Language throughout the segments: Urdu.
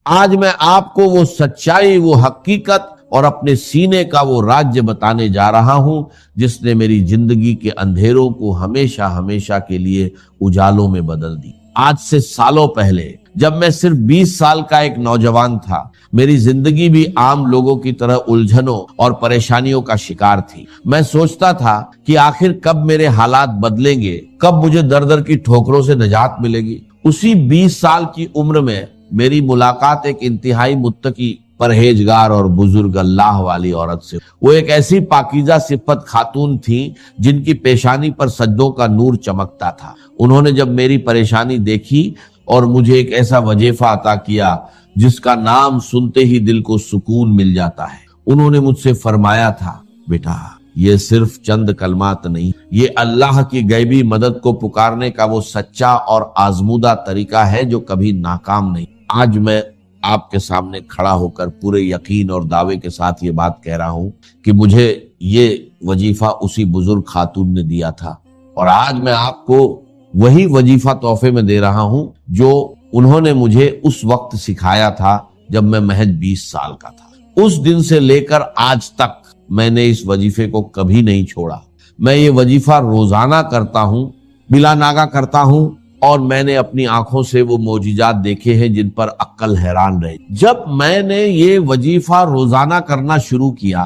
آج میں آپ کو وہ سچائی، وہ حقیقت اور اپنے سینے کا وہ راج بتانے جا رہا ہوں جس نے میری زندگی کے اندھیروں کو ہمیشہ ہمیشہ کے لیے اجالوں میں بدل دی۔ آج سے سالوں پہلے جب میں صرف 20 سال کا ایک نوجوان تھا، میری زندگی بھی عام لوگوں کی طرح الجھنوں اور پریشانیوں کا شکار تھی۔ میں سوچتا تھا کہ آخر کب میرے حالات بدلیں گے، کب مجھے در در کی ٹھوکروں سے نجات ملے گی۔ اسی 20 سال کی عمر میں میری ملاقات ایک انتہائی متقی، پرہیزگار اور بزرگ اللہ والی عورت سے۔ وہ ایک ایسی پاکیزہ صفت خاتون تھی جن کی پیشانی پر سجدوں کا نور چمکتا تھا۔ انہوں نے جب میری پریشانی دیکھی اور مجھے ایک ایسا وظیفہ عطا کیا جس کا نام سنتے ہی دل کو سکون مل جاتا ہے۔ انہوں نے مجھ سے فرمایا تھا، بیٹا یہ صرف چند کلمات نہیں، یہ اللہ کی غیبی مدد کو پکارنے کا وہ سچا اور آزمودہ طریقہ ہے جو کبھی ناکام نہیں۔ آج میں آپ کے سامنے کھڑا ہو کر پورے یقین اور دعوے کے ساتھ یہ بات کہہ رہا ہوں کہ مجھے یہ وظیفہ اسی بزرگ خاتون نے دیا تھا، اور آج میں آپ کو وہی وظیفہ تحفے میں دے رہا ہوں جو انہوں نے مجھے اس وقت سکھایا تھا جب میں محض 20 سال کا تھا۔ اس دن سے لے کر آج تک میں نے اس وظیفے کو کبھی نہیں چھوڑا۔ میں یہ وظیفہ روزانہ کرتا ہوں، بلا ناغہ کرتا ہوں، اور میں نے اپنی آنکھوں سے وہ معجزات دیکھے ہیں جن پر عقل حیران رہی۔ جب میں نے یہ وظیفہ روزانہ کرنا شروع کیا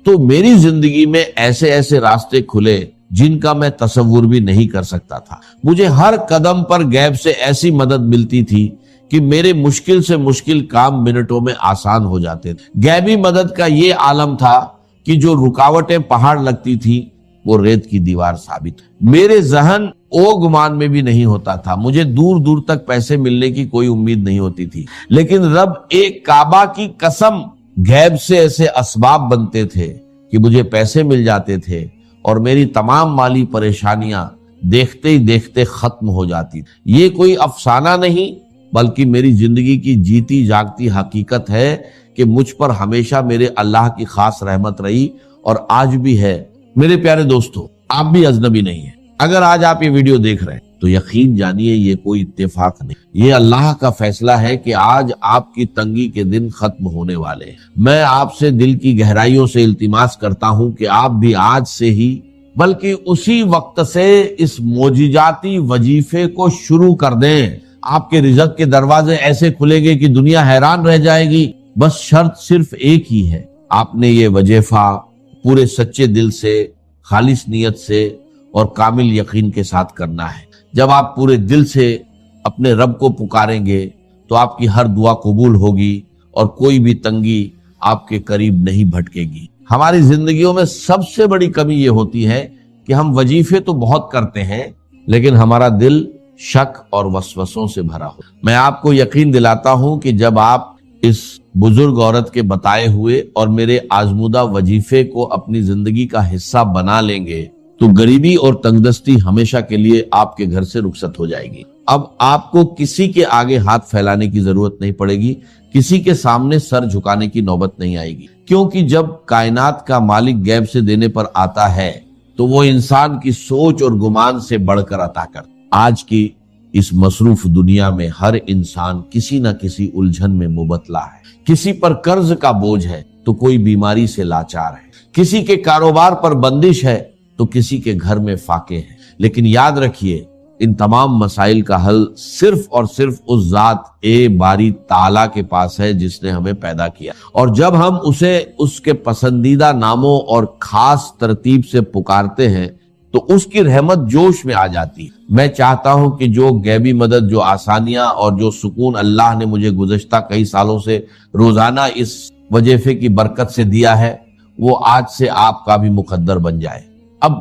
تو میری زندگی میں ایسے ایسے راستے کھلے جن کا میں تصور بھی نہیں کر سکتا تھا۔ مجھے ہر قدم پر غیب سے ایسی مدد ملتی تھی کہ میرے مشکل سے مشکل کام منٹوں میں آسان ہو جاتے تھے۔ غیبی مدد کا یہ عالم تھا کہ جو رکاوٹیں پہاڑ لگتی تھی وہ ریت کی دیوار ثابت۔ میرے ذہن او گمان میں بھی نہیں ہوتا تھا، مجھے دور دور تک پیسے ملنے کی کوئی امید نہیں ہوتی تھی، لیکن رب ایک کعبہ کی قسم غیب سے ایسے اسباب بنتے تھے کہ مجھے پیسے مل جاتے تھے اور میری تمام مالی پریشانیاں دیکھتے ہی دیکھتے ختم ہو جاتی۔ یہ کوئی افسانہ نہیں بلکہ میری زندگی کی جیتی جاگتی حقیقت ہے کہ مجھ پر ہمیشہ میرے اللہ کی خاص رحمت رہی اور آج بھی ہے۔ میرے پیارے دوستو، آپ بھی اجنبی نہیں ہیں۔ اگر آج آپ یہ ویڈیو دیکھ رہے ہیں تو یقین جانیے یہ کوئی اتفاق نہیں، یہ اللہ کا فیصلہ ہے کہ آج آپ کی تنگی کے دن ختم ہونے والے ہیں۔ میں آپ سے دل کی گہرائیوں سے التماس کرتا ہوں کہ آپ بھی آج سے ہی بلکہ اسی وقت سے اس معجزاتی وظیفے کو شروع کر دیں۔ آپ کے رزق کے دروازے ایسے کھلیں گے کہ دنیا حیران رہ جائے گی۔ بس شرط صرف ایک ہی ہے، آپ نے یہ وظیفہ پورے سچے دل سے، خالص نیت سے اور کامل یقین کے ساتھ کرنا ہے۔ جب آپ پورے دل سے اپنے رب کو پکاریں گے تو آپ کی ہر دعا قبول ہوگی اور کوئی بھی تنگی آپ کے قریب نہیں بھٹکے گی۔ ہماری زندگیوں میں سب سے بڑی کمی یہ ہوتی ہے کہ ہم وظیفے تو بہت کرتے ہیں لیکن ہمارا دل شک اور وسوسوں سے بھرا ہو۔ میں آپ کو یقین دلاتا ہوں کہ جب آپ اس بزرگ عورت کے بتائے ہوئے اور میرے آزمودہ وظیفے کو اپنی زندگی کا حصہ بنا لیں گے تو غریبی اور تنگدستی ہمیشہ کے لیے آپ کے گھر سے رخصت ہو جائے گی۔ اب آپ کو کسی کے آگے ہاتھ پھیلانے کی ضرورت نہیں پڑے گی، کسی کے سامنے سر جھکانے کی نوبت نہیں آئے گی، کیونکہ جب کائنات کا مالک غیب سے دینے پر آتا ہے تو وہ انسان کی سوچ اور گمان سے بڑھ کر عطا کرتا۔ آج کی اس مصروف دنیا میں ہر انسان کسی نہ کسی الجھن میں مبتلا ہے۔ کسی پر قرض کا بوجھ ہے تو کوئی بیماری سے لاچار ہے، کسی کے کاروبار پر بندش ہے تو کسی کے گھر میں فاقے ہیں۔ لیکن یاد رکھیے، ان تمام مسائل کا حل صرف اور صرف اس ذات باری تعالیٰ کے پاس ہے جس نے ہمیں پیدا کیا، اور جب ہم اسے اس کے پسندیدہ ناموں اور خاص ترتیب سے پکارتے ہیں تو اس کی رحمت جوش میں آ جاتی ہے۔ میں چاہتا ہوں کہ جو غیبی مدد، جو آسانیاں اور جو سکون اللہ نے مجھے گزشتہ کئی سالوں سے روزانہ اس وظیفے کی برکت سے دیا ہے وہ آج سے آپ کا بھی مقدر بن جائے۔ اب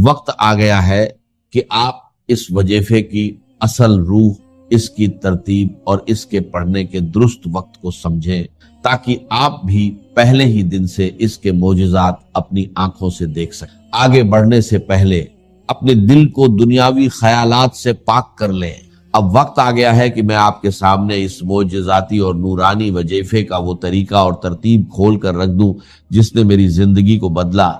وقت آ گیا ہے کہ آپ اس وظیفے کی اصل روح، اس کی ترتیب اور اس کے پڑھنے کے درست وقت کو سمجھیں تاکہ آپ بھی پہلے ہی دن سے اس کے معجزات اپنی آنکھوں سے دیکھ سکیں۔ آگے بڑھنے سے پہلے اپنے دل کو دنیاوی خیالات سے پاک کر لیں۔ اب وقت آ گیا ہے کہ میں آپ کے سامنے اس معجزاتی اور نورانی وظیفے کا وہ طریقہ اور ترتیب کھول کر رکھ دوں جس نے میری زندگی کو بدلا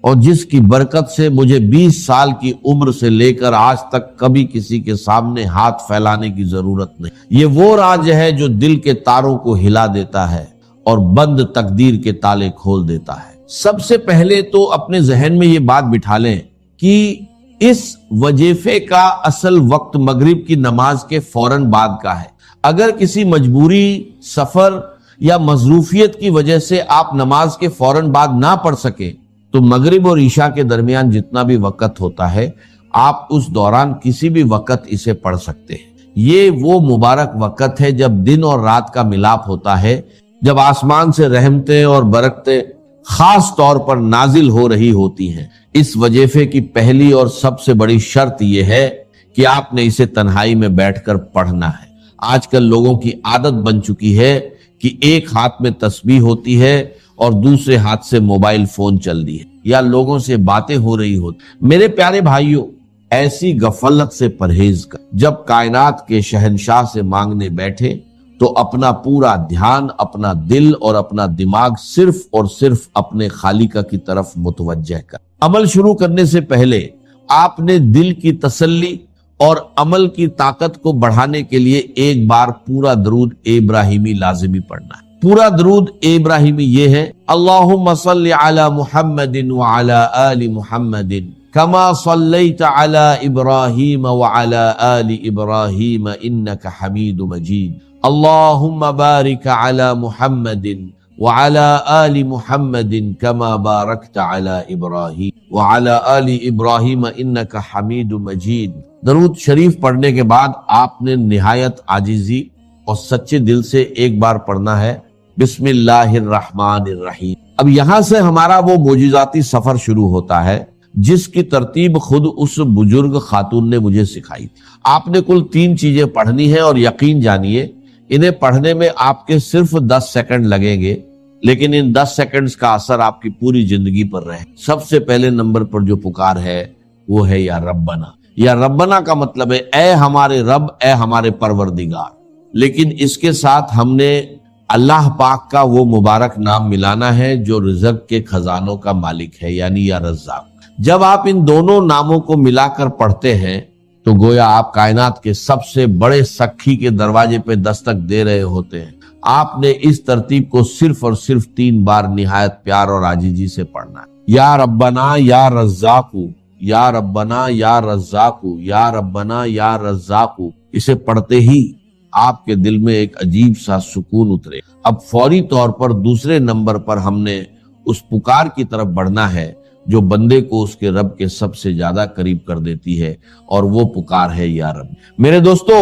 اور جس کی برکت سے مجھے 20 سال کی عمر سے لے کر آج تک کبھی کسی کے سامنے ہاتھ پھیلانے کی ضرورت نہیں۔ یہ وہ راز ہے جو دل کے تاروں کو ہلا دیتا ہے اور بند تقدیر کے تالے کھول دیتا ہے۔ سب سے پہلے تو اپنے ذہن میں یہ بات بٹھا لیں کہ اس وظیفے کا اصل وقت مغرب کی نماز کے فوراً بعد کا ہے۔ اگر کسی مجبوری، سفر یا مصروفیت کی وجہ سے آپ نماز کے فوراً بعد نہ پڑھ سکیں تو مغرب اور عشاء کے درمیان جتنا بھی وقت ہوتا ہے آپ اس دوران کسی بھی وقت اسے پڑھ سکتے ہیں۔ یہ وہ مبارک وقت ہے جب دن اور رات کا ملاپ ہوتا ہے، جب آسمان سے رحمتیں اور برکتیں خاص طور پر نازل ہو رہی ہوتی ہیں۔ اس وظیفے کی پہلی اور سب سے بڑی شرط یہ ہے کہ آپ نے اسے تنہائی میں بیٹھ کر پڑھنا ہے۔ آج کل لوگوں کی عادت بن چکی ہے کہ ایک ہاتھ میں تسبیح ہوتی ہے اور دوسرے ہاتھ سے موبائل فون چل رہی ہے یا لوگوں سے باتیں ہو رہی ہوتی۔ میرے پیارے بھائیوں، ایسی غفلت سے پرہیز کر۔ جب کائنات کے شہنشاہ سے مانگنے بیٹھے تو اپنا پورا دھیان، اپنا دل اور اپنا دماغ صرف اور صرف اپنے خالق کی طرف متوجہ کر۔ عمل شروع کرنے سے پہلے آپ نے دل کی تسلی اور عمل کی طاقت کو بڑھانے کے لیے ایک بار پورا درود ابراہیمی لازمی پڑھنا ہے۔ پورا درود ابراہیمی یہ ہے: اللہم صلی علی محمد وعلی آل محمد کما صلیت علی ابراہیم وعلی آل ابراہیم انک حمید مجید، اللہم بارک علی محمد وعلی آل محمد کما بارکت علی ابراہیم وعلی آل ابراہیم انک حمید مجید۔ درود شریف پڑھنے کے بعد آپ نے نہایت عاجزی اور سچے دل سے ایک بار پڑھنا ہے: بسم اللہ الرحمن الرحیم۔ اب یہاں سے ہمارا وہ معجزاتی سفر شروع ہوتا ہے جس کی ترتیب خود اس بزرگ خاتون نے مجھے سکھائی۔ آپ نے کل 3 چیزیں پڑھنی ہیں اور یقین جانیے انہیں پڑھنے میں آپ کے صرف 10 سیکنڈ لگیں گے، لیکن ان 10 سیکنڈز کا اثر آپ کی پوری زندگی پر رہے۔ سب سے پہلے نمبر پر جو پکار ہے وہ ہے یا ربنا۔ یا ربنا کا مطلب ہے اے ہمارے رب، اے ہمارے پروردگار، لیکن اس کے ساتھ ہم نے اللہ پاک کا وہ مبارک نام ملانا ہے جو رزق کے خزانوں کا مالک ہے، یعنی یا رزاق۔ جب آپ ان دونوں ناموں کو ملا کر پڑھتے ہیں تو گویا آپ کائنات کے سب سے بڑے سکھی کے دروازے پہ دستک دے رہے ہوتے ہیں۔ آپ نے اس ترتیب کو صرف اور صرف 3 بار نہایت پیار اور عاجزی سے پڑھنا ہے: یا ربنا یا رزاق، یا ربنا یا رزاق، یا ربنا یا رزاق۔ اسے پڑھتے ہی آپ کے دل میں ایک عجیب سا سکون اترے۔ اب فوری طور پر دوسرے نمبر پر ہم نے اس پکار کی طرف بڑھنا ہے جو بندے کو اس کے رب کے سب سے زیادہ قریب کر دیتی ہے، اور وہ پکار ہے یا رب۔ میرے دوستو،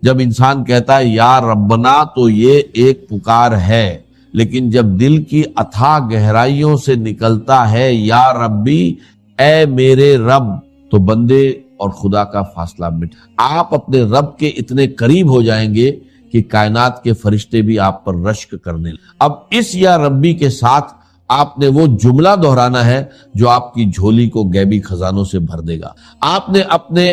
جب انسان کہتا ہے یا ربنا تو یہ ایک پکار ہے، لیکن جب دل کی اتھاہ گہرائیوں سے نکلتا ہے یا ربی، اے میرے رب، تو بندے اور خدا کا فاصلہ مٹ، آپ اپنے رب کے اتنے قریب ہو جائیں گے کہ کائنات کے فرشتے بھی آپ پر رشک کرنے لگیں۔ اب اس یا ربی کے ساتھ آپ نے وہ جملہ دہرانا ہے جو آپ کی جھولی کو غیبی خزانوں سے بھر دے گا۔ آپ نے اپنے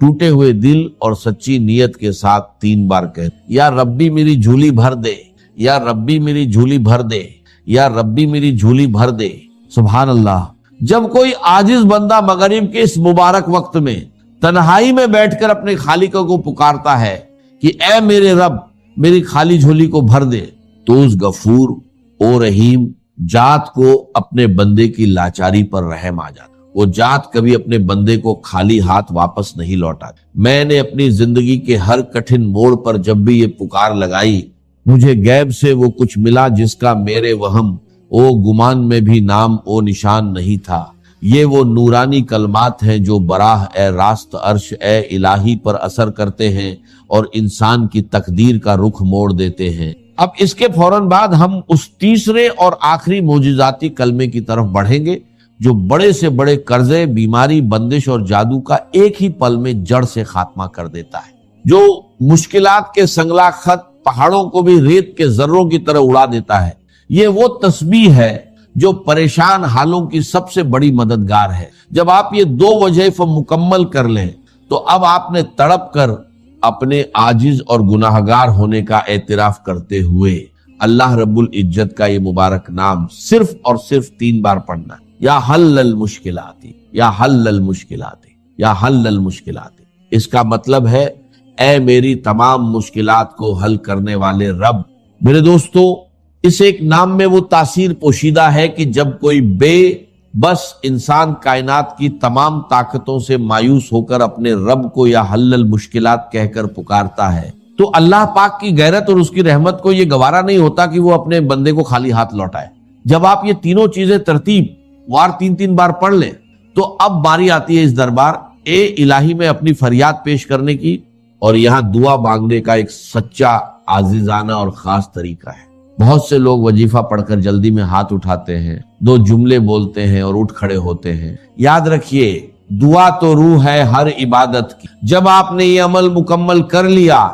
ٹوٹے ہوئے دل اور سچی نیت کے ساتھ 3 بار کہے: یا ربی میری جھولی بھر دے، یا ربی میری جھولی بھر دے، یا ربی میری جھولی بھر دے۔ سبحان اللہ۔ جب کوئی عاجز بندہ مغرب کے اس مبارک وقت میں تنہائی میں بیٹھ کر اپنے خالق کو پکارتا ہے کہ اے میرے رب میری خالی جھولی کو بھر دے، تو اس غفور او رحیم ذات کو اپنے بندے کی لاچاری پر رحم آ جاتا۔ وہ ذات کبھی اپنے بندے کو خالی ہاتھ واپس نہیں لوٹاتی۔ میں نے اپنی زندگی کے ہر کٹھن موڑ پر جب بھی یہ پکار لگائی، مجھے غیب سے وہ کچھ ملا جس کا میرے وہم او گمان میں بھی نام او نشان نہیں تھا۔ یہ وہ نورانی کلمات ہیں جو براہ اے راست عرش اے الہی پر اثر کرتے ہیں اور انسان کی تقدیر کا رخ موڑ دیتے ہیں۔ اب اس کے فوراً بعد ہم اس تیسرے اور آخری معجزاتی کلمے کی طرف بڑھیں گے جو بڑے سے بڑے قرضے، بیماری، بندش اور جادو کا ایک ہی پل میں جڑ سے خاتمہ کر دیتا ہے، جو مشکلات کے سنگلا خط پہاڑوں کو بھی ریت کے ذروں کی طرح اڑا دیتا ہے۔ یہ وہ تسبیح ہے جو پریشان حالوں کی سب سے بڑی مددگار ہے۔ جب آپ یہ 2 وظائف مکمل کر لیں تو اب آپ نے تڑپ کر اپنے عاجز اور گناہگار ہونے کا اعتراف کرتے ہوئے اللہ رب العزت کا یہ مبارک نام صرف اور صرف 3 بار پڑھنا ہے: یا حل المشکلات، یا حل المشکلات، یا حل المشکلات۔ اس کا مطلب ہے اے میری تمام مشکلات کو حل کرنے والے رب۔ میرے دوستو، اس ایک نام میں وہ تاثیر پوشیدہ ہے کہ جب کوئی بے بس انسان کائنات کی تمام طاقتوں سے مایوس ہو کر اپنے رب کو یا حل المشکلات کہہ کر پکارتا ہے تو اللہ پاک کی غیرت اور اس کی رحمت کو یہ گوارا نہیں ہوتا کہ وہ اپنے بندے کو خالی ہاتھ لوٹائے۔ جب آپ یہ تینوں چیزیں ترتیب وار 3 بار پڑھ لیں تو اب باری آتی ہے اس دربار اے الہی میں اپنی فریاد پیش کرنے کی، اور یہاں دعا مانگنے کا ایک سچا عاجزانہ اور خاص طریقہ ہے۔ بہت سے لوگ وظیفہ پڑھ کر جلدی میں ہاتھ اٹھاتے ہیں، 2 جملے بولتے ہیں اور اٹھ کھڑے ہوتے ہیں۔ یاد رکھیے، دعا تو روح ہے ہر عبادت کی۔ جب آپ نے یہ عمل مکمل کر لیا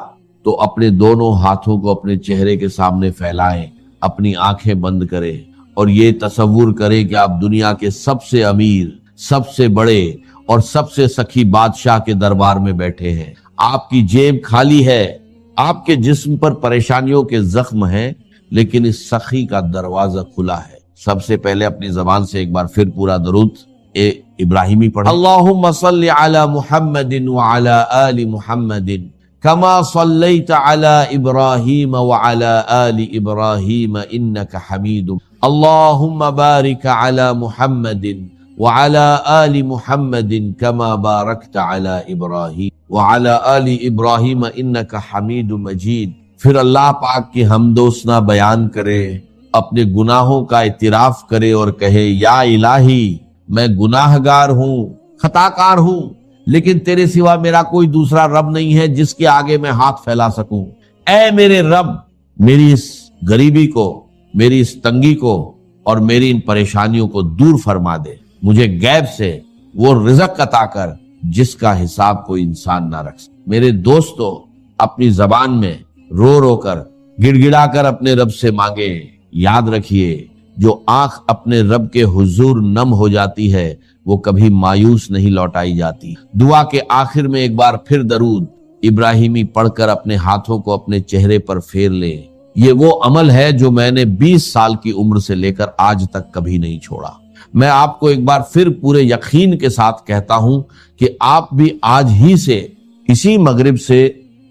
تو اپنے دونوں ہاتھوں کو اپنے چہرے کے سامنے پھیلائیں، اپنی آنکھیں بند کریں اور یہ تصور کریں کہ آپ دنیا کے سب سے امیر، سب سے بڑے اور سب سے سخی بادشاہ کے دربار میں بیٹھے ہیں۔ آپ کی جیب خالی ہے، آپ کے جسم پر پریشانیوں کے زخم ہیں، لیکن اس سخی کا دروازہ کھلا ہے۔ سب سے پہلے اپنی زبان سے ایک بار پھر پورا درود ابراہیمی پڑھیں۔ اللہم صلی علی محمد وعلی آل محمد کما صلیت علی ابراہیم وعلی آل ابراہیم انک حمید، اللہم بارک علی محمد وعلی آل محمد کما بارکت علی ابراہیم وعلی آل ابراہیم انک حمید مجید۔ پھر اللہ پاک کی حمد و ثنا بیان کرے، اپنے گناہوں کا اعتراف کرے اور کہے یا الہی میں گناہگار ہوں، خطا کار ہوں، لیکن تیرے سوا میرا کوئی دوسرا رب نہیں ہے جس کے آگے میں ہاتھ پھیلا سکوں۔ اے میرے رب، میری اس غریبی کو، میری اس تنگی کو اور میری ان پریشانیوں کو دور فرما دے۔ مجھے غیب سے وہ رزق عطا کر جس کا حساب کوئی انسان نہ رکھ سکے۔ میرے دوستو، اپنی زبان میں رو رو کر، گڑ گڑا کر اپنے رب سے مانگے۔ یاد رکھیے، جو آنکھ اپنے رب کے حضور نم ہو جاتی ہے وہ کبھی مایوس نہیں لوٹائی جاتی۔ دعا کے آخر میں ایک بار پھر درود ابراہیمی پڑھ کر اپنے ہاتھوں کو اپنے چہرے پر پھیر لے۔ یہ وہ عمل ہے جو میں نے 20 سال کی عمر سے لے کر آج تک کبھی نہیں چھوڑا۔ میں آپ کو ایک بار پھر پورے یقین کے ساتھ کہتا ہوں کہ آپ بھی آج ہی سے، اسی مغرب سے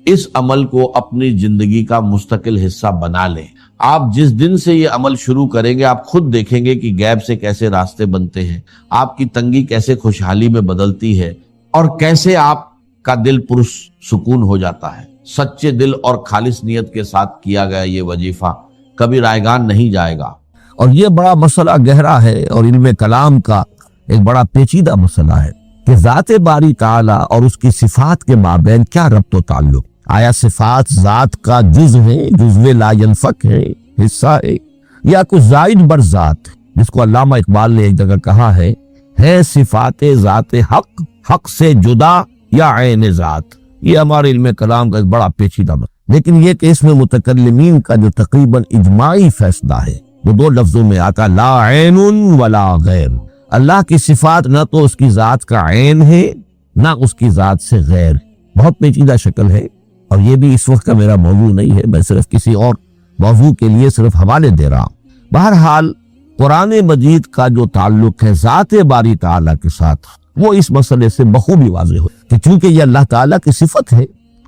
اس عمل کو اپنی زندگی کا مستقل حصہ بنا لیں۔ آپ جس دن سے یہ عمل شروع کریں گے آپ خود دیکھیں گے کہ غیب سے کیسے راستے بنتے ہیں، آپ کی تنگی کیسے خوشحالی میں بدلتی ہے اور کیسے آپ کا دل پرسکون ہو جاتا ہے۔ سچے دل اور خالص نیت کے ساتھ کیا گیا یہ وظیفہ کبھی رائیگان نہیں جائے گا۔ اور یہ بڑا مسئلہ گہرا ہے اور علم کلام کا ایک بڑا پیچیدہ مسئلہ ہے کہ ذات باری تعالیٰ اور اس کی صفات کے مابین کیا ربط و تعلق؟ آیا صفات ذات کا جزو ہے، جزو لا ینفک ہے، حصہ ہے، یا کچھ زائد بر ذات، جس کو علامہ اقبال نے ایک جگہ کہا ہے صفات ذات حق، حق سے جدا یا عین ذات۔ یہ ہمارے علم کلام کا ایک بڑا پیچیدہ مسئلہ، لیکن یہ کہ اس میں متکلمین کا جو تقریباً اجماعی فیصلہ ہے وہ 2 لفظوں میں آتا، لا عین ولا غیر۔ اللہ کی صفات نہ تو اس کی ذات کا عین ہے نہ اس کی ذات سے غیر۔ بہت پیچیدہ شکل ہے اور یہ بھی اس وقت کا میرا موضوع نہیں ہے، میں صرف کسی اور موضوع کے لیے صرف حوالے دے رہا ہوں۔ بہرحال قرآن مجید کا جو تعلق ہے ذات باری تعالیٰ کے ساتھ وہ اس مسئلے سے بخوبی واضح ہو کہ چونکہ یہ اللہ تعالیٰ کی صفت ہے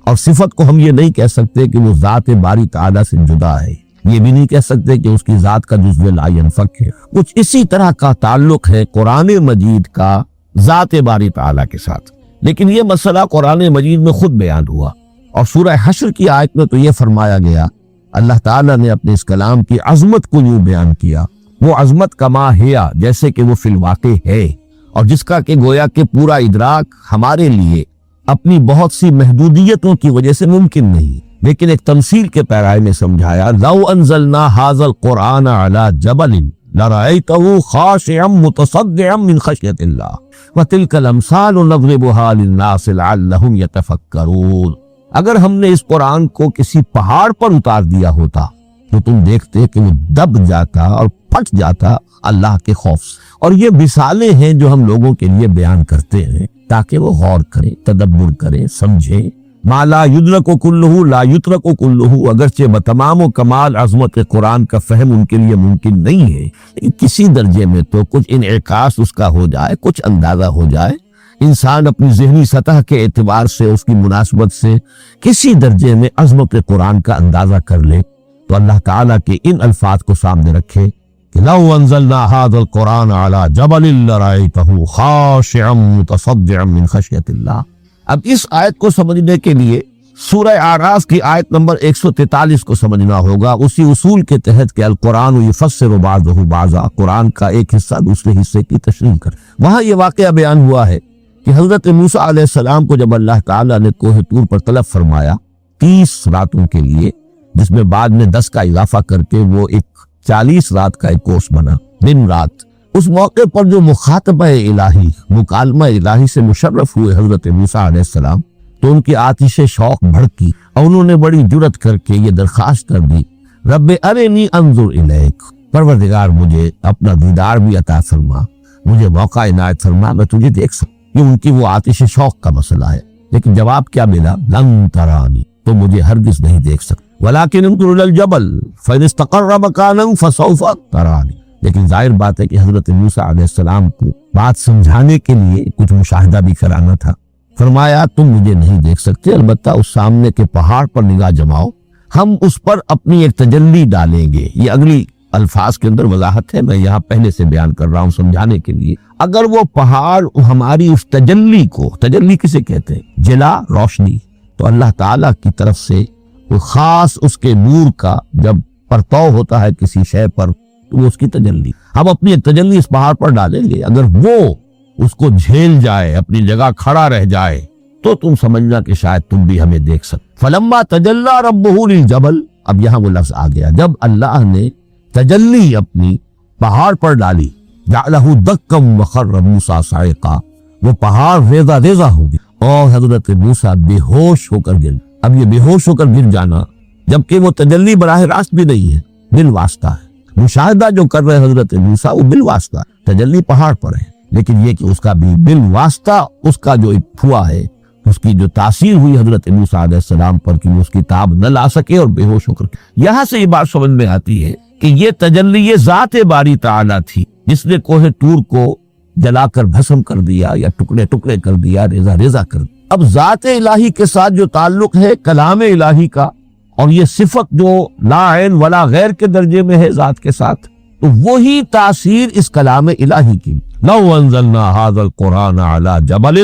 اور صفت کو ہم یہ نہیں کہہ سکتے کہ وہ ذات باری تعالیٰ سے جدا ہے، یہ بھی نہیں کہہ سکتے کہ اس کی ذات کا جزو لا ینفک ہے۔ کچھ اسی طرح کا تعلق ہے قرآن مجید کا ذات باری تعالیٰ کے ساتھ، لیکن یہ مسئلہ قرآن مجید میں خود بیان ہوا اور سورہ حشر کی آیت میں تو یہ فرمایا گیا، اللہ تعالیٰ نے اپنے اس کلام کی عظمت کو یوں بیان کیا، وہ عظمت کما ہیا، جیسے کہ وہ فی الواقع ہے، اور جس کا کہ گویا کہ پورا ادراک ہمارے لیے اپنی بہت سی محدودیتوں کی وجہ سے ممکن نہیں، لیکن ایک تمثیل کے پیرائے میں سمجھایا، لو انزلنا ھذا القرآن علی جبل لرأیتہ خاشعا متصدعا من خشیۃ اللہ وتلک الامثال نضربها للناس لعلہم یتفکرون۔ اگر ہم نے اس قرآن کو کسی پہاڑ پر اتار دیا ہوتا تو تم دیکھتے کہ وہ دب جاتا اور پھٹ جاتا اللہ کے خوف سے۔ اور یہ مثالیں ہیں جو ہم لوگوں کے لیے بیان کرتے ہیں تاکہ وہ غور کریں، تدبر کریں، سمجھیں، ما لا یدرک کلہ لا یترک کلہ، اگرچہ بتمام و کمال عظمت قرآن کا فہم ان کے لیے ممکن نہیں ہے، لیکن کسی درجے میں تو کچھ انعکاس اس کا ہو جائے، کچھ اندازہ ہو جائے، انسان اپنی ذہنی سطح کے اعتبار سے اس کی مناسبت سے کسی درجے میں عظمت قرآن کا اندازہ کر لے، تو اللہ تعالیٰ کے ان الفاظ کو سامنے رکھے کہ لو انزلنا هذا القرآن على جبل لرأيته خاشعا متصدعا من خشیۃ اللہ۔ اب اس آیت کو سمجھنے کے لیے سورہ اعراف کی آیت نمبر 143 کو سمجھنا ہوگا، اسی اصول کے تحت کہ القرآن یفسر بعضہ بعضا، قرآن کا ایک حصہ دوسرے حصے کی تشریح کر۔ وہاں یہ واقعہ بیان ہوا ہے کہ حضرت موسیٰ علیہ السلام کو جب اللہ تعالیٰ نے کوہ طور پر طلب فرمایا 30 راتوں کے لیے، جس میں بعد میں 10 کا اضافہ کر کے وہ ایک 40 رات کا ایک کورس بنا، دن رات، اس موقع پر جو مخاطبہ الہی، مکالمہ الہی سے مشرف ہوئے حضرت موسیٰ علیہ السلام، تو ان کی آتش شوق بھڑکی اور انہوں نے بڑی جرت کر کے یہ درخواست کر دی، رب ارنی انظر الیک، پروردگار مجھے اپنا دیدار بھی عطا فرما، مجھے موقع عنایت فرما، میں تجھے دیکھ سکوں۔ یہ ان کی وہ آتش شوق کا مسئلہ ہے، لیکن جواب کیا ملا؟ لن ترانی، تو مجھے ہرگز نہیں دیکھ سکتا، ولیکن انظر الی الجبل فإن استقر مکانا فسوف ترانی۔ لیکن ظاہر بات ہے کہ حضرت موسیٰ علیہ السلام کو بات سمجھانے کے لیے کچھ مشاہدہ بھی کرانا تھا۔ فرمایا تم مجھے نہیں دیکھ سکتے، البتہ اس سامنے کے پہاڑ پر نگاہ جماؤ، ہم اس پر اپنی ایک تجلی ڈالیں گے۔ یہ اگلی الفاظ کے اندر وضاحت ہے، میں یہاں پہلے سے بیان کر رہا ہوں سمجھانے کے لیے۔ اگر وہ پہاڑ ہماری اس تجلی کو، تجلی کسے کہتے ہیں؟ جلا، روشنی، تو اللہ تعالیٰ کی طرف سے وہ خاص اس کے نور کا جب پرتو ہوتا ہے کسی شے پر تو وہ اس کی تجلی، ہم اپنی تجلی اس پہاڑ پر ڈالیں گے، اگر وہ اس کو جھیل جائے، اپنی جگہ کھڑا رہ جائے، تو تم سمجھنا کہ شاید تم بھی ہمیں دیکھ سکتے۔ فلما تجلی ربہ للجبل، اب یہاں وہ لفظ آ گیا، جب اللہ نے تجلی اپنی پہاڑ پر ڈالی، جعلہ دکا وخر موسیٰ صعقا، وہ پہاڑ ریزہ ریزہ ہو گیا اور حضرت موسیٰ بے ہوش ہو کر گر۔ اب یہ بے ہوش ہو کر گر جانا، جبکہ وہ تجلی براہ راست بھی نہیں ہے، بالواسطہ ہے۔ مشاہدہ جو کر رہے حضرت موسیٰ وہ بالواسطہ ہے، تجلی پہاڑ پر ہے، لیکن یہ کہ اس کا بھی بالواسطہ اس کا جو ہوا ہے، اس کی جو تاثیر ہوئی حضرت موسیٰ علیہ السلام پر کہ وہ اس کی تاب نہ لا سکے اور بے ہوش ہو کر۔ یہاں سے یہ بات سمجھ میں آتی ہے کہ یہ تجلی یہ ذات باری تعالیٰ تھی جس نے کوہ طور کو جلا کر بھسم کر دیا یا ٹکڑے ٹکڑے کر دیا، ریزہ ریزہ کر دیا۔ اب ذات الہی کے ساتھ جو تعلق ہے کلام الہی کا، اور یہ صفت جو لا عین ولا غیر کے درجے میں ہے ذات کے ساتھ، تو وہی تاثیر اس کلام الہی کی۔ لو انزلنا هذا القرآن على جبل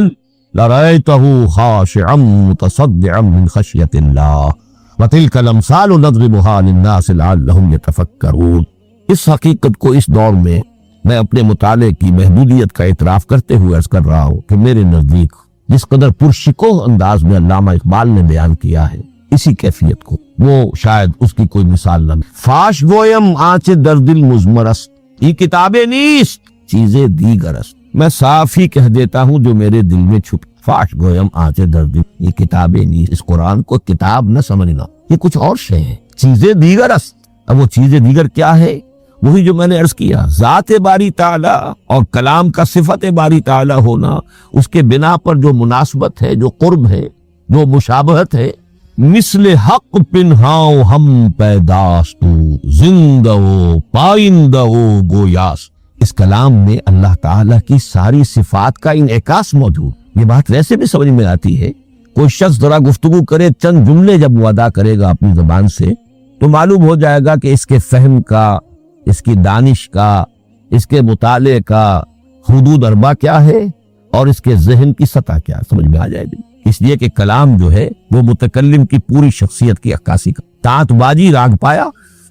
لرأيته خاشعا متصدعا من خشیۃ اللہ وتلك الامثال نضربها للناس لعلهم يتفکرون۔ اس حقیقت کو اس دور میں میں اپنے مطالعے کی محدودیت کا اعتراف کرتے ہوئے عرض کر رہا ہوں کہ میرے نزدیک جس قدر پرشکوہ انداز میں علامہ اقبال نے بیان کیا ہے اسی کیفیت کو، وہ شاید اس کی کوئی مثال نہ ملے۔ فاش گویم آنچ در دل مزمرست، یہ کتابیں نیست چیزیں دیگرست، میں صاف ہی کہہ دیتا ہوں جو میرے دل میں چھپ۔ فاش گویم آنچ در دل، یہ کتابیں نیست، اس قرآن کو کتاب نہ سمجھنا، یہ کچھ اور شے ہیں، چیزیں دیگرست۔ اب وہ چیزیں دیگر کیا ہے؟ وہی جو میں نے عرض کیا، ذات باری تعالیٰ اور کلام کا صفت باری تعالیٰ ہونا، اس کے بنا پر جو مناسبت ہے، جو قرب ہے، جو مشابہت ہے۔ مثل حق پنہاؤ ہم پیداستو، زندہ و پائندہ و گویاس، اس کلام میں اللہ تعالیٰ کی ساری صفات کا انعکاس موجود۔ یہ بات ویسے بھی سمجھ میں آتی ہے، کوئی شخص ذرا گفتگو کرے، چند جملے جب وہ ادا کرے گا اپنی زبان سے، تو معلوم ہو جائے گا کہ اس کے فہم کا، اس کی دانش کا، اس کے مطالعے کا حدود اربع کیا ہے اور اس کے ذہن کی سطح کیا سمجھ میں آ جائے گی۔ اس لیے کہ کلام جو ہے وہ متکلم کی پوری شخصیت کی عکاسی کا تانت بازی راگ پایا،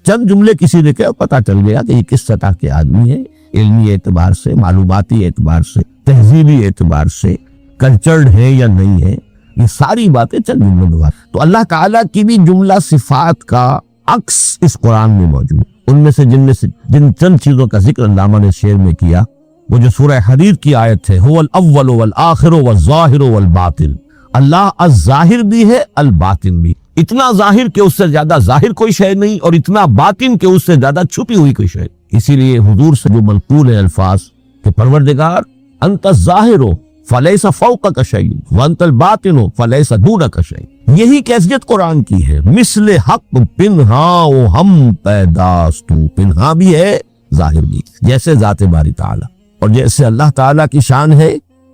چند جملے کسی نے کہا پتہ چل گیا کہ یہ کس سطح کے آدمی ہے، علمی اعتبار سے، معلوماتی اعتبار سے، تہذیبی اعتبار سے، کلچرڈ ہے یا نہیں ہے، یہ ساری باتیں چند جملوں میں بات۔ تو اللہ تعالیٰ کی بھی جملہ صفات کا عکس اس قرآن میں موجود، ان میں سے جن چند چیزوں کا ذکر علامہ نے شعر میں کیا، وہ جو سورہ حدید کی آیت ہے، هو الاول والآخر والظاہر والباطن، اللہ الظاہر بھی ہے الباطن بھی، اتنا ظاہر کہ اس سے زیادہ ظاہر کوئی شے نہیں اور اتنا باطن کہ اس سے زیادہ چھپی ہوئی کوئی شے۔ اسی لیے حضور سے جو منقول ہے الفاظ کہ پروردگار انت الظاہر فلیس فوقک شیء وانت الباطن فلیس دونک شیء، یہی کیفیت قرآن کی ہے. مثل حق پنہا و ہم پیداستو، پنہا بھی ہے ظاہر بھی، جیسے ذات باری تعالی اور جیسے اللہ تعالیٰ کی شان ہے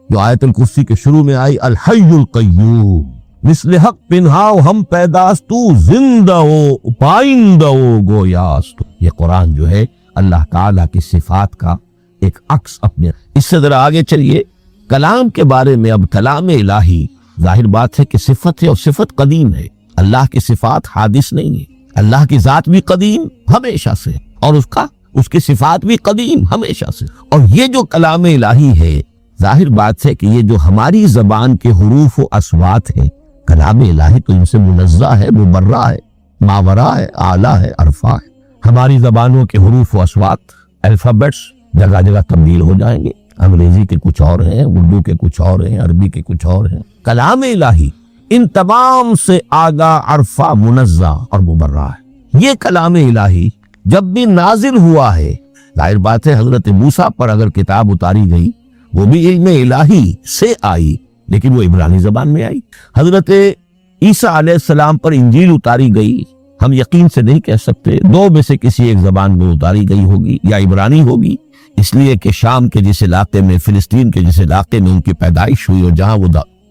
جو آیت الکرسی کے شروع میں آئی الحی القیوم. مثل حق پنہا و ہم پیداستو، زندہ و پائندہ و گویاستو. یہ قرآن جو ہے اللہ تعالیٰ کی صفات کا ایک عکس اپنے. اس سے ذرا آگے چلیے کلام کے بارے میں. اب کلام الہی ظاہر بات ہے کہ صفت ہے اور صفت قدیم ہے. اللہ کی صفات حادث نہیں ہے. اللہ کی ذات بھی قدیم ہمیشہ سے اور اس کی صفات بھی قدیم ہمیشہ سے. اور یہ جو کلام الہی ہے ظاہر بات ہے کہ یہ جو ہماری زبان کے حروف و اصوات ہیں، کلام الہی تو ان سے منزہ ہے، مبرہ ہے، ماورا ہے، اعلیٰ ہے، عرفہ ہے. ہماری زبانوں کے حروف و اصوات الفابیٹس جگہ جگہ تبدیل ہو جائیں گے. انگریزی کے کچھ اور ہیں، اردو کے کچھ اور ہیں، عربی کے کچھ اور ہیں. کلام الہی ان تمام سے آگاہ، عرفہ، منزہ اور مبرہ ہے. یہ کلام الہی جب بھی نازل ہوا ہے، ظاہر بات ہے حضرت موسیٰ پر اگر کتاب اتاری گئی وہ بھی علم الہی سے آئی لیکن وہ عبرانی زبان میں آئی. حضرت عیسیٰ علیہ السلام پر انجیل اتاری گئی، ہم یقین سے نہیں کہہ سکتے، دو میں سے کسی ایک زبان میں اتاری گئی ہوگی یا عبرانی ہوگی، اس لیے کہ شام کے جس علاقے میں، فلسطین کے جس علاقے میں ان کی پیدائش ہوئی اور جہاں وہ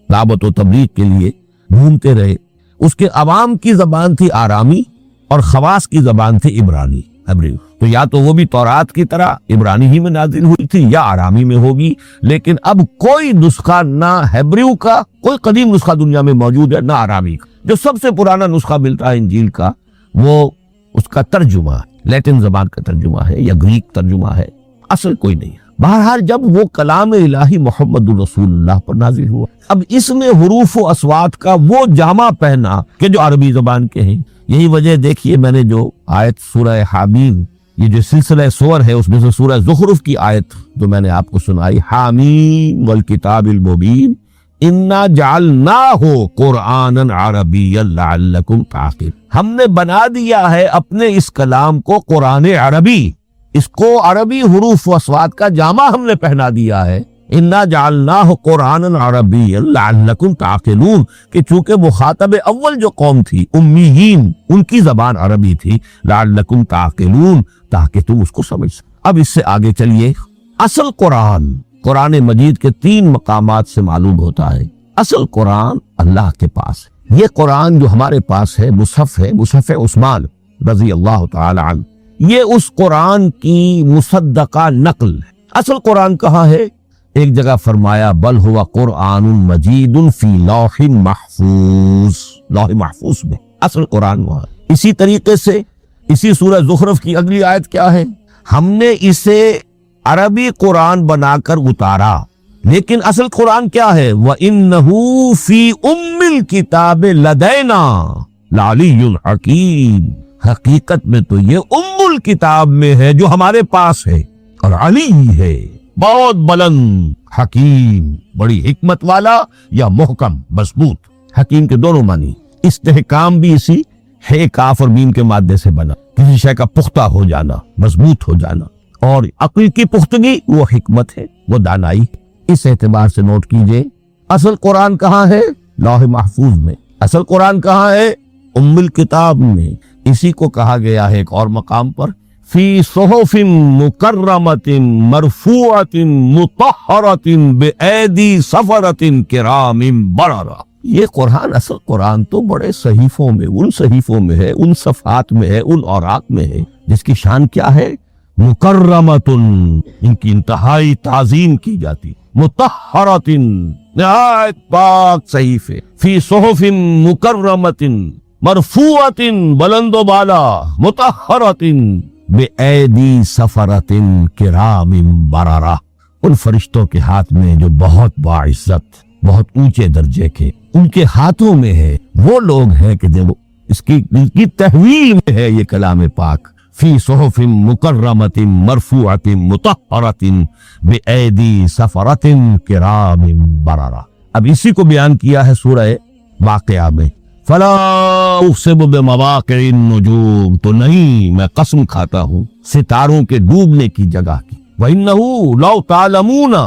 دعوت و تبلیغ کے لیے گھومتے رہے، اس کے عوام کی زبان تھی آرامی اور خواص کی زبان تھی عبرانی، ہیبریو. تو یا تو وہ بھی تورات کی طرح عبرانی ہی میں نازل ہوئی تھی یا آرامی میں ہوگی. لیکن اب کوئی نسخہ نہ ہیبریو کا، کوئی قدیم نسخہ دنیا میں موجود ہے، نہ آرامی کا. جو سب سے پرانا نسخہ ملتا ہے انجیل کا وہ اس کا ترجمہ لیٹن زبان کا ترجمہ ہے یا گریک ترجمہ ہے، اصل کوئی نہیں. بہرحال جب وہ کلام الہی محمد الرسول اللہ پر نازل ہوا، اب اس میں حروف و اصوات کا وہ جامہ پہنا کہ جو عربی زبان کے ہیں. یہی وجہ دیکھیے میں نے جو آیت سورہ حامیم، یہ جو سلسلہ سور ہے اس میں سے سورہ زخرف کی آیت جو میں نے آپ کو سنائی، حامیم والکتاب المبین انا جعلناہ قرآنا عربیا لعلکم تعقلون. ہم نے بنا دیا ہے اپنے اس کلام کو قرآن عربی، اس کو عربی حروف و اصوات کا جامہ ہم نے پہنا دیا ہے. انا جعلناہ قرآنا عربیا لعلکم تعقلون، کہ چونکہ مخاطب اول جو قوم تھی امیین، ان کی زبان عربی تھی، لعلکم تعقلون، تاکہ تم اس کو سمجھ سکو. اب اس سے آگے چلیے. اصل قرآن مجید کے 3 مقامات سے معلوم ہوتا ہے اصل قرآن اللہ کے پاس ہے. یہ قرآن جو ہمارے پاس ہے مصحف عثمان رضی اللہ تعالی عنہ، یہ اس قرآن کی مصدقہ نقل ہے. اصل قرآن کہاں ہے؟ ایک جگہ فرمایا بل ہوا قرآن مجید فی لوح محفوظ، لوح محفوظ میں اصل قرآن وہاں. اسی طریقے سے اسی سورہ زخرف کی اگلی آیت کیا ہے؟ ہم نے اسے عربی قرآن بنا کر اتارا، لیکن اصل قرآن کیا ہے؟ وَإِنَّهُ فِي أُمِّ الْكِتَابِ لَدَيْنَا لَعَلِيٌّ حَكِيمٌ. حقیقت میں تو یہ ام الکتاب میں ہے جو ہمارے پاس ہے، اور علی ہے بہت بلند، حکیم بڑی حکمت والا، یا محکم مضبوط. حکیم کے دونوں معنی. استحکام بھی اسی ہے کاف اور میم کے مادے سے بنا، کسی شے کا پختہ ہو جانا، مضبوط ہو جانا. اور عقل کی پختگی وہ حکمت ہے، وہ دانائی. اس اعتبار سے نوٹ کیجئے اصل قرآن کہاں ہے؟ لوح محفوظ میں. اصل قرآن کہاں ہے؟ ام الکتاب میں. اسی کو کہا گیا ہے ایک اور مقام پر فی صحف مکرمۃ مرفوعۃ مطہرۃ بأیدی سفرۃ کرام بررہ. یہ قرآن، اصل قرآن تو بڑے صحیفوں میں، ان صحیفوں میں ہے، ان صفحات میں ہے، ان اوراق میں ہے جس کی شان کیا ہے؟ مکرمۃ، ان کی انتہائی تعظیم کی جاتی. مطہرۃ، نہایت پاک صحیفے. فی صحف مکرمۃ مرفوعۃ، بلند و بالا، مطہرۃ بأیدی سفرۃ کرام بررہ، ان فرشتوں کے ہاتھ میں جو بہت باعزت، بہت اونچے درجے کے ان کے ہاتھوں میں ہے. وہ لوگ ہیں کہ جو اس کی تحویل میں ہے یہ کلام پاک. فی صحف مکرمۃ مرفوعۃ مطہرۃ بأیدی سفرۃ کرام بررہ. اب اسی کو بیان کیا ہے سورہ واقعہ میں. فلا اقسم بمواقع النجوم، تو نہیں میں قسم کھاتا ہوں ستاروں کے ڈوبنے کی جگہ کی. وَإِنَّهُ لَوْ تَعْلَمُونَ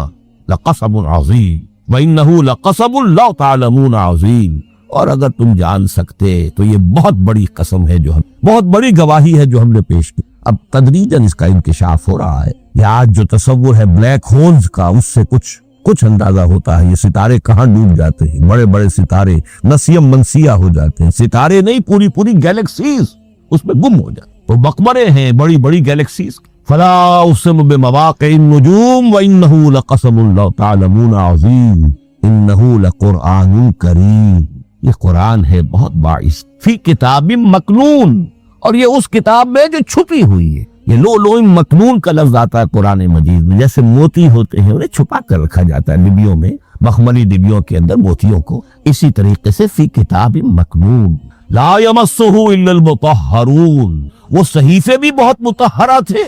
لَقَسَمٌ عَظِيمٌ، وَإِنَّهُ لَقَسَمٌ لَوْ تَعْلَمُونَ عَظِيمٌ. اور اگر تم جان سکتے تو یہ بہت بڑی قسم ہے جو ہم بہت بڑی گواہی ہے جو ہم نے پیش کی۔ اب تدریجاً اس کا انکشاف ہو رہا ہے۔ یہ آج جو تصور ہے بلیک ہولز کا، اس سے کچھ اندازہ ہوتا ہے۔ یہ ستارے کہاں ڈوب جاتے ہیں، بڑے بڑے ستارے نسیم منسیہ ہو جاتے ہیں، ستارے نہیں پوری گیلیکسیز اس میں گم ہو جاتے ہیں، تو مقبرے ہیں بڑی بڑی گیلیکسیز۔ فلا اقسم بمواقع النجوم وانه لقسم لو تعلمون عظیم انه لقرآن کریم۔ یہ قرآن ہے بہت باعث، فی کتاب مکنون، اور یہ اس کتاب میں جو چھپی ہوئی ہے۔ یہ لؤلؤ مکنون کا لفظ آتا ہے قرآن مجید میں، جیسے موتی ہوتے ہیں انہیں چھپا کر رکھا جاتا ہے ڈبیوں میں، مخملی ڈبیوں کے اندر موتیوں کو، اسی طریقے سے فی کتاب مکنون لا یمسہ الا المطہرون۔ وہ صحیفے بھی بہت مطہرہ تھے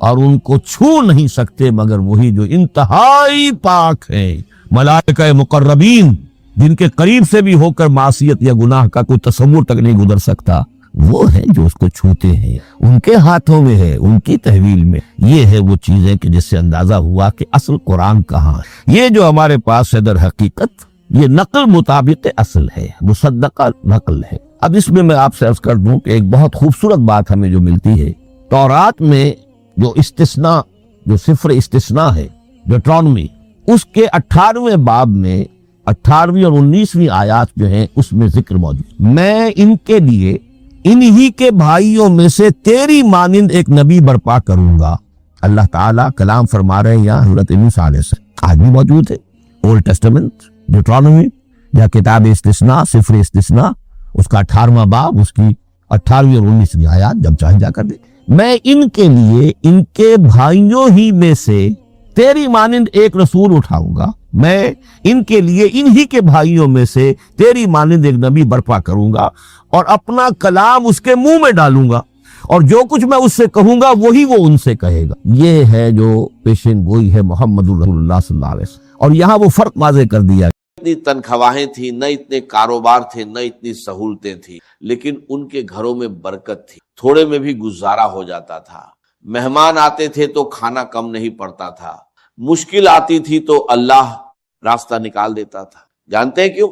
اور ان کو چھو نہیں سکتے مگر وہی جو انتہائی پاک ہیں، ملائکہ مقربین، جن کے قریب سے بھی ہو کر معصیت یا گناہ کا کوئی تصور تک نہیں گزر سکتا، وہ ہے جو اس کو چھوتے ہیں، ان کے ہاتھوں میں ہے، ان کی تحویل میں۔ یہ ہے وہ چیزیں کہ جس سے اندازہ ہوا کہ اصل قرآن کہاں ہے۔ یہ جو ہمارے پاس ہے در حقیقت یہ نقل مطابق اصل ہے، مصدقہ نقل ہے۔ اب اس میں آپ سے عرض کر دوں کہ ایک بہت خوبصورت بات ہمیں جو ملتی ہے، تورات میں جو استثناء، جو صفر استثناء ہے ڈیوٹرانومی، اس کے 18ویں باب میں 18ویں اور 19ویں آیات جو ہیں اس میں ذکر موجود، میں ان کے لیے انہی کے بھائیوں میں سے تیری مانند ایک نبی برپا کروں گا۔ اللہ تعالیٰ کلام فرما رہے ہیں یہاں حضرت موسیٰ علیہ السلام، آج بھی موجود ہے اولڈ ٹیسٹمنٹ ڈیوٹرانومی یا کتاب استثناء، صفر استثناء، اس کا 18واں باب، اس کی 18ویں اور 19ویں آیات جب چاہیں جا کر دیں۔ میں ان کے لیے ان کے بھائیوں ہی میں سے تیری مانند ایک رسول اٹھاؤں گا، میں ان کے لیے انہی کے بھائیوں میں سے تیری مانند ایک نبی برپا کروں گا اور اپنا کلام اس کے منہ میں ڈالوں گا، اور جو کچھ میں اس سے کہوں گا وہی وہ ان سے کہے گا۔ یہ ہے جو پیشن گوئی ہے محمد رسول اللہ صلی اللہ علیہ وسلم، اور یہاں وہ فرق واضح کر دیا۔ اتنی تنخواہیں تھیں، نہ اتنے کاروبار تھے، نہ اتنی سہولتیں تھیں، لیکن ان کے گھروں میں برکت تھی، تھوڑے میں بھی گزارا ہو جاتا تھا۔ مہمان آتے تھے تو کھانا کم نہیں پڑتا تھا، مشکل آتی تھی تو اللہ راستہ نکال دیتا تھا۔ جانتے ہیں کیوں؟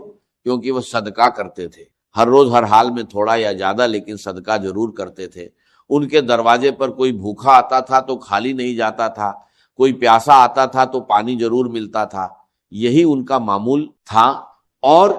کیونکہ وہ صدقہ کرتے تھے، ہر روز ہر حال میں تھوڑا یا زیادہ لیکن صدقہ ضرور کرتے تھے۔ ان کے دروازے پر کوئی بھوکا آتا تھا تو خالی نہیں جاتا تھا، کوئی پیاسا آتا تھا تو پانی ضرور ملتا تھا۔ یہی ان کا معمول تھا اور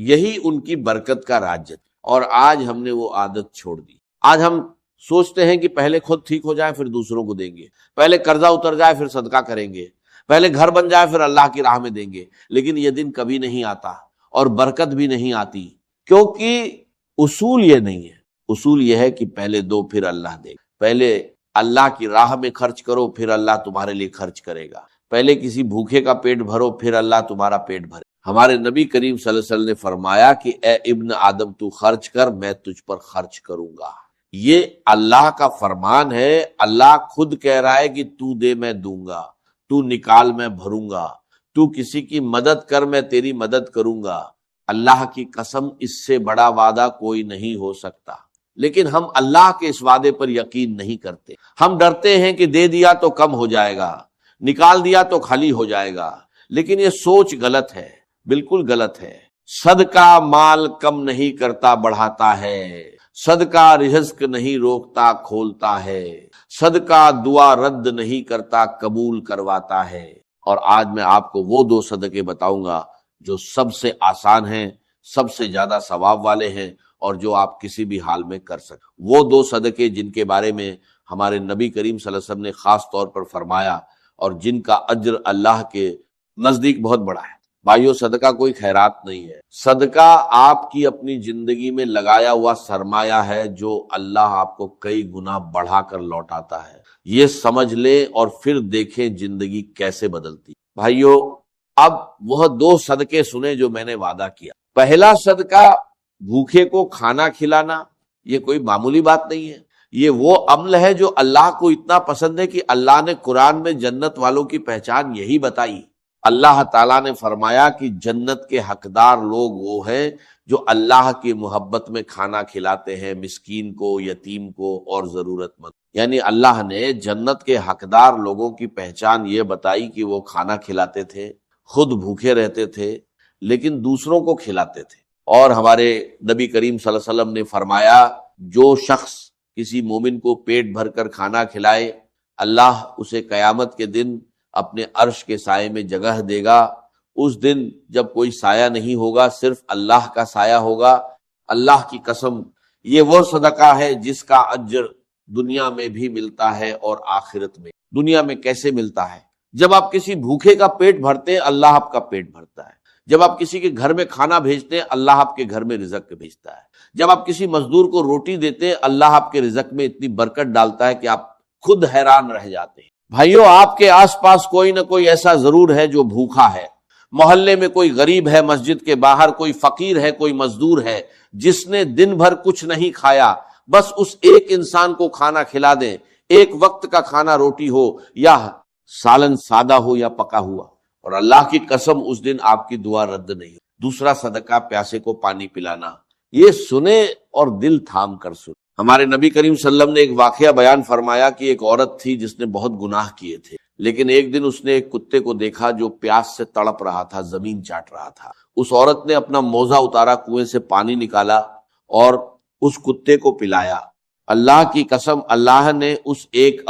یہی ان کی برکت کا راج تھا، اور آج ہم نے وہ عادت چھوڑ دی۔ آج ہم سوچتے ہیں کہ پہلے خود ٹھیک ہو جائے پھر دوسروں کو دیں گے، پہلے قرضہ اتر جائے پھر صدقہ کریں گے، پہلے گھر بن جائے پھر اللہ کی راہ میں دیں گے، لیکن یہ دن کبھی نہیں آتا اور برکت بھی نہیں آتی، کیونکہ اصول یہ نہیں ہے۔ اصول یہ ہے کہ پہلے دو پھر اللہ دے، پہلے اللہ کی راہ میں خرچ کرو پھر اللہ تمہارے لیے خرچ کرے گا، پہلے کسی بھوکے کا پیٹ بھرو پھر اللہ تمہارا پیٹ بھرے۔ ہمارے نبی کریم صلی اللہ علیہ وسلم نے فرمایا کہ اے ابن آدم تو خرچ کر، میں تجھ پر خرچ کروں گا۔ یہ اللہ کا فرمان ہے، اللہ خود کہہ رہا ہے کہ تو دے میں دوں گا، تو نکال میں بھروں گا، تو کسی کی مدد کر میں تیری مدد کروں گا۔ اللہ کی قسم اس سے بڑا وعدہ کوئی نہیں ہو سکتا، لیکن ہم اللہ کے اس وعدے پر یقین نہیں کرتے۔ ہم ڈرتے ہیں کہ دے دیا تو کم ہو جائے گا، نکال دیا تو خالی ہو جائے گا، لیکن یہ سوچ غلط ہے، بالکل غلط ہے۔ صدقہ مال کم نہیں کرتا، بڑھاتا ہے۔ صدقہ رزق نہیں روکتا، کھولتا ہے۔ صدقہ دعا رد نہیں کرتا، قبول کرواتا ہے۔ اور آج میں آپ کو وہ دو صدقے بتاؤں گا جو سب سے آسان ہیں، سب سے زیادہ ثواب والے ہیں، اور جو آپ کسی بھی حال میں کر سکیں۔ وہ دو صدقے جن کے بارے میں ہمارے نبی کریم صلی اللہ علیہ وسلم نے خاص طور پر فرمایا اور جن کا اجر اللہ کے نزدیک بہت بڑا ہے۔ بھائیو، صدقہ کوئی خیرات نہیں ہے، صدقہ آپ کی اپنی زندگی میں لگایا ہوا سرمایہ ہے جو اللہ آپ کو کئی گنا بڑھا کر لوٹاتا ہے۔ یہ سمجھ لیں اور پھر دیکھیں زندگی کیسے بدلتی۔ بھائیو، اب وہ دو صدقے سنیں جو میں نے وعدہ کیا۔ پہلا صدقہ بھوکے کو کھانا کھلانا، یہ کوئی معمولی بات نہیں ہے، یہ وہ عمل ہے جو اللہ کو اتنا پسند ہے کہ اللہ نے قرآن میں جنت والوں کی پہچان یہی بتائی۔ اللہ تعالیٰ نے فرمایا کہ جنت کے حقدار لوگ وہ ہیں جو اللہ کی محبت میں کھانا کھلاتے ہیں مسکین کو، یتیم کو اور ضرورت مند۔ یعنی اللہ نے جنت کے حقدار لوگوں کی پہچان یہ بتائی کہ وہ کھانا کھلاتے تھے، خود بھوکے رہتے تھے لیکن دوسروں کو کھلاتے تھے، اور ہمارے نبی کریم صلی اللہ علیہ وسلم نے فرمایا جو شخص کسی مومن کو پیٹ بھر کر کھانا کھلائے اللہ اسے قیامت کے دن اپنے عرش کے سائے میں جگہ دے گا. اس دن جب کوئی سایہ نہیں ہوگا، صرف اللہ کا سایہ ہوگا. اللہ کی قسم یہ وہ صدقہ ہے جس کا اجر دنیا میں بھی ملتا ہے اور آخرت میں. دنیا میں کیسے ملتا ہے؟ جب آپ کسی بھوکے کا پیٹ بھرتے ہیں اللہ آپ کا پیٹ بھرتا ہے. جب آپ کسی کے گھر میں کھانا بھیجتے ہیں اللہ آپ کے گھر میں رزق بھیجتا ہے. جب آپ کسی مزدور کو روٹی دیتے ہیں اللہ آپ کے رزق میں اتنی برکت ڈالتا ہے کہ آپ خود حیران رہ جاتے ہیں. بھائیو، آپ کے آس پاس کوئی نہ کوئی ایسا ضرور ہے جو بھوکا ہے. محلے میں کوئی غریب ہے، مسجد کے باہر کوئی فقیر ہے، کوئی مزدور ہے جس نے دن بھر کچھ نہیں کھایا. بس اس ایک انسان کو کھانا کھلا دیں، ایک وقت کا کھانا روٹی ہو یا سالن سادہ ہو یا پکا ہوا، اور اللہ کی قسم اس دن آپ کی دعا رد نہیں. دوسرا صدقہ پیاسے کو پانی پلانا. یہ سنے اور دل تھام کر سنے. ہمارے نبی کریم صلی اللہ علیہ وسلم نے ایک واقعہ بیان فرمایا کہ ایک عورت تھی جس نے بہت گناہ کیے تھے، لیکن ایک دن اس نے ایک کتے کو دیکھا جو پیاس سے تڑپ رہا تھا، زمین چاٹ رہا تھا. اس عورت نے اپنا موزہ اتارا، کنویں سے پانی نکالا اور اس کتے کو پلایا. اللہ کی قسم اللہ نے اس ایک